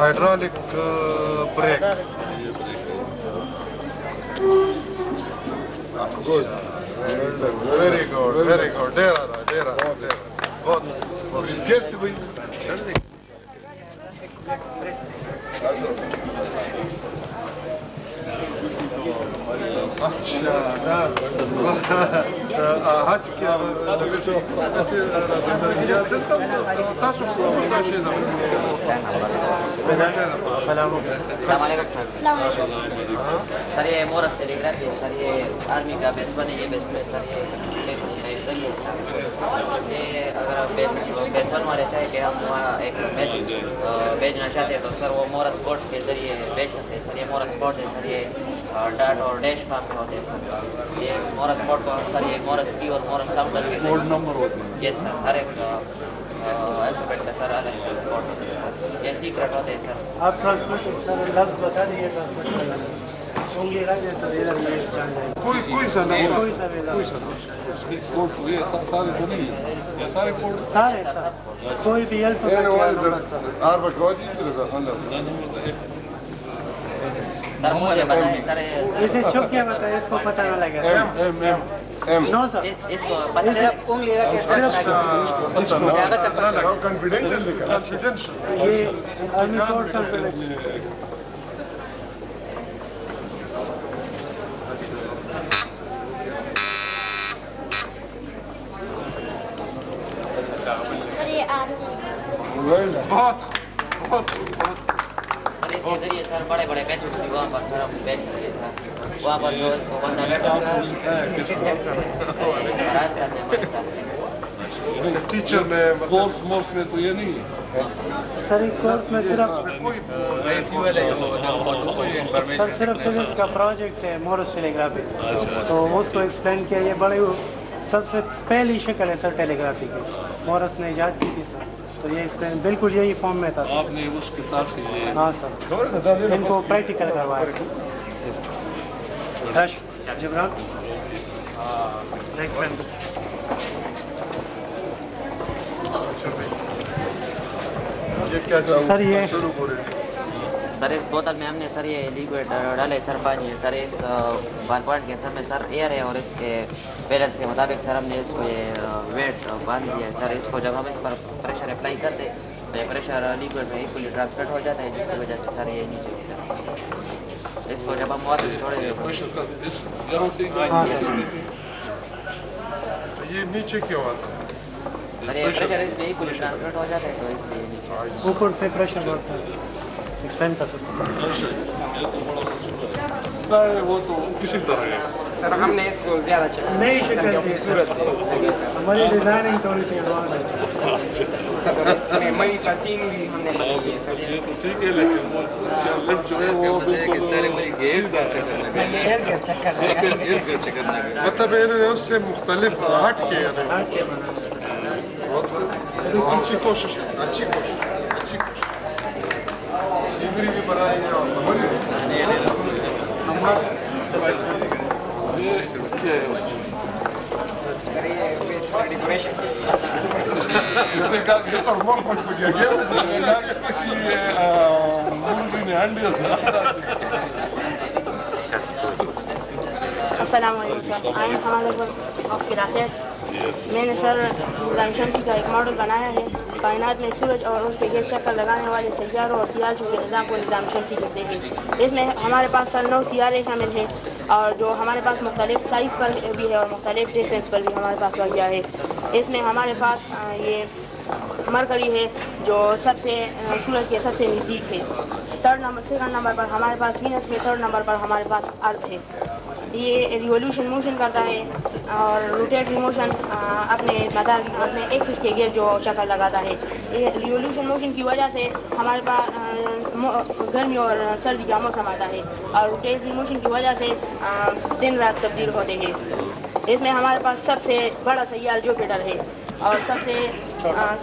hydraulic brake. Good. Very good. Very good. Dera. Both. اچھا حج کې تاسو کوم شي ده السلام علیکم سر یہ مورس ٹیلی گراف ہے سر یہ آرمی کا بیس بنے یہ بیس میں سر یہ اگر بیس بنوا رہتا ہے کہ ہم وہاں ایک میسج بھیجنا چاہتے ہیں تو سر وہ مورس کوڈس کے ذریعے بھیج سکتے ہیں سر یہ مورس کوڈ ہے سر یہ ڈاٹ اور ڈیش فارم میں ہوتے ہیں سر یہ مورس کوڈ کو سر یہ مورس کی اور مورس سمبل کے کوڈ نمبر ہوتے ہیں یہ سر ہر ایک الفابیٹ کا سر الگ کوڈ ہوتے ہیں سر یہ سیکرٹ ہوتے ہیں سر آپ ٹرانسمیٹ سر لفظ بتا دیجیے ٹرانسمیٹ کرنا انگلی رکھ دیں سر ادھر یہ جان جائے کوئی سا کوڈ تو یہ سارے تو نہیں یہ سارے کوڈ سارے سر کوئی بھی الفابیٹ سر مجھے بتائیں سر اسے چھپ کیا بتائیں اس کو پتہ نہ لگے نو سر اس کو صرف انگلی رکھ کے سر یہ آرمی کوڈ کنفیڈنشیل بہت اس کے ذریعے سر بڑے بڑے میسج بھی وہاں پر سر ہم بھیج سکتے ہیں سر وہاں پر جو اس کو بندہ رات رات میں ہمارے ساتھ ٹیچر میں کورس میں تو یہ نہیں ہے سر ایک کورس میں صرف فزکس کا پروجیکٹ ہے مورس ٹیلی گرافی تو اس کو ایکسپلین کیا یہ بڑے سب سے پہلی شکل ہے سر ٹیلی گرافی کی مورس نے ایجاد کی تھی سر تو یہ ایکسپلین بالکل یہی فارم میں تھا آپ نے اس کتاب سے یہ ہاں سر ان کو پریکٹیکل کروایا رش جبران سر یہ سر اس بوتل میں ہم نے سر یہ لیکوڈ ڈالے سر پانی ہے سر اس بال پوائنٹ کے سر میں سر ایئر ہے اور اس کے بیلنس کے مطابق سر ہم نے اس کو یہ ویٹ باندھ دیا ہے سر اس کو جب ہم اس پر پریشر اپلائی کرتے تو یہ پریشر لیکوڈ میں ایکولی ٹرانسفر ہو جاتا ہے جس کی وجہ سے سر یہ نیچے اس کو جب ہم واپس چھوڑے یہ نیچے کیوں آتا ہے سر یہ پریشر اس میں ایکولی ٹرانسفر ہو جاتا ہے تو اس لیے نیچے اوپر سے پریشر بڑھتا ہے ایکسپلین کر سکتے وہ تو کسی طرح ہے سر ہم نے اس کو زیادہ چلا نئی شکل دی صورت لگی سر ہماری ڈیزائننگ تھوڑی سی ایڈوانس ہے سر اس میں مئی کا سین بھی ہم نے بدل دی ہے سر یہ تو ٹھیک ہے لیکن وہ لفٹ جو ہے وہ بالکل مطلب انہوں نے اس سے مختلف ہٹ کے اچھی کوشش سینری بھی بنائی ہے اور سر یہ ڈیکوریشن السلام علیکم آئین ہمارے میں نے سر نظام شمسی کا ایک ماڈل بنایا ہے کائنات میں سورج اور اس کے گرد چکر لگانے والے سیاروں اور سیاروں کے نظام کو نظام شمسی کہتے ہیں اس میں ہمارے پاس سر 9 سیارے شامل ہیں اور جو ہمارے پاس مختلف سائز پر بھی ہے اور مختلف ڈسٹینس پر بھی ہمارے پاس واقع ہے اس میں ہمارے پاس یہ مرکری ہے جو سب سے سورج کے سب سے نزدیک ہے سیکنڈ نمبر پر ہمارے پاس وینس ہے تھرڈ نمبر پر ہمارے پاس ارتھ ہے یہ ریولیوشن موشن کرتا ہے اور روٹیٹری موشن اپنے ایکسس کے گرد جو چکر لگاتا ہے یہ ریولیوشن موشن کی وجہ سے ہمارے پاس گرمی اور سردی کا موسم آتا ہے اور روٹیٹری موشن کی وجہ سے دن رات تبدیل ہوتے ہیں اس میں ہمارے پاس سب سے بڑا سیارہ جوپیٹر ہے اور سب سے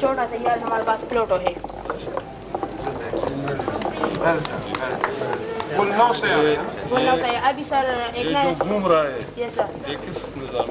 چھوٹا سیارہ ہمارے پاس پلوٹو ہے نو سے ابھی سر ایک جو گھوم رہا ہے یس سر یہ کس نظام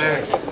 8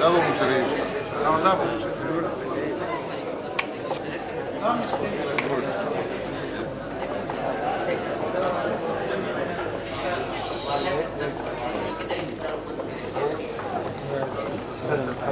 ده ابو شريف ده ابو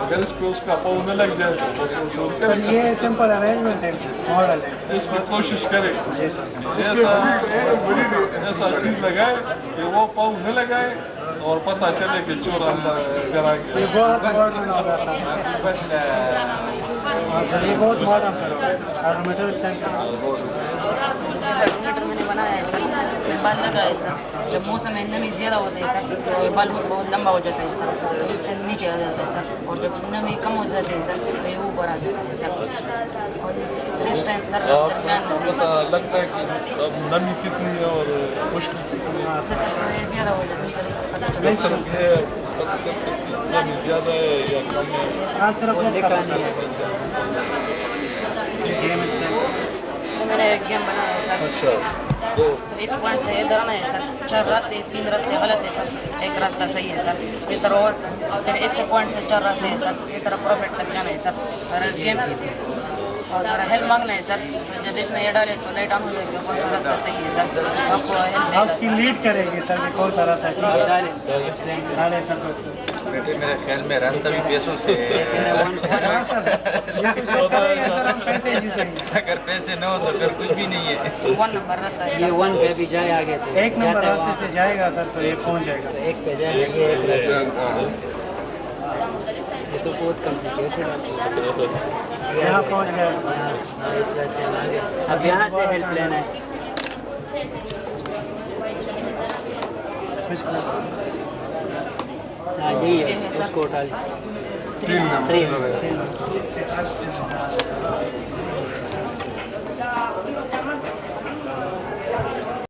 اگر اس پہ اس کا پاؤں نہ لگ جائے تو سر یہ سمپل ارینجمنٹ ہے ماڈل ہے اس میں کوشش کرے جی سر ایسا چیز لگائے کہ وہ پاؤں نہ لگائے اور پتہ چلے کہ چور اندر گرا یہ گیا. بہت ماڈرن ہوگا سر سر یہ بہت ماڈرن ہوگا آٹومیٹر اسٹینڈ ریگولیٹر میں نے بنایا ہے سر, اس میں بال لگا ہے سر. جب موسم میں نمی زیادہ ہوتا ہے سر تو یہ بال بہت لمبا ہو جاتا ہے سر, تو اس کے نیچے آ جاتا ہے سر, اور جب نمی کم ہو جاتی ہے سر تو یہ اوپر آ جاتا ہے سر. اور اس ٹائم سر درمیان پتہ لگتا ہے کہ اب نمی کتنی ہے اور مشکل کتنی ہے. سر یہ زیادہ ہو جاتا ہے سر, اس سے پتہ چلتا نہیں ہے. سر یہ پتہ چلتا ہے کہ نمی زیادہ ہے یا کم ہے. ہاں صرف اس کا تو میں نے ایک گیم بنایا ہے سر. اچھا تو سر اس پوائنٹ سے ادھر آنا ہے سر, 4 راستے 3 راستے غلط ہے سر, ایک راستہ صحیح ہے سر. اس طرح پھر اس سے پوائنٹ سے 4 راستے ہیں سر, اس طرح پروفٹ تک جانا ہے سر. اور گیم اور ہیلپ مانگنا ہے سر. جب اس میں یہ ڈالے تو لائٹ آن ہو جائے گی, کون سا راستہ صحیح ہے سر, آپ کو ہیلپ آپ کی لیڈ کرے گی سر کہ کون سا راستہ ٹھیک ہے. ڈالے سر بیٹے میرے خیال میں راستہ بھی پیسوں سے ہے. ہاں سر یا کچھ اور کریں گے سر, ہم پیسے جیتیں گے. اگر پیسے نہ ہو تو پھر کچھ بھی نہیں ہے. 1 نمبر راستہ ہے یہ سر. 1 پہ بھی جائے آگے تو 1 نمبر راستے سے جائے گا سر تو یہ پہنچ جائے گا. 1 پہ جائے گا, یہ ایک راستہ. یہ تو بہت کمپلیکیٹڈ ہے. یہاں پہنچ گیا. ہاں اس راستے میں آگے, اب یہاں سے ہیلپ لینا ہے. ہاں یہی ہے, اس کو اٹھا لیں. 3 نمبر 3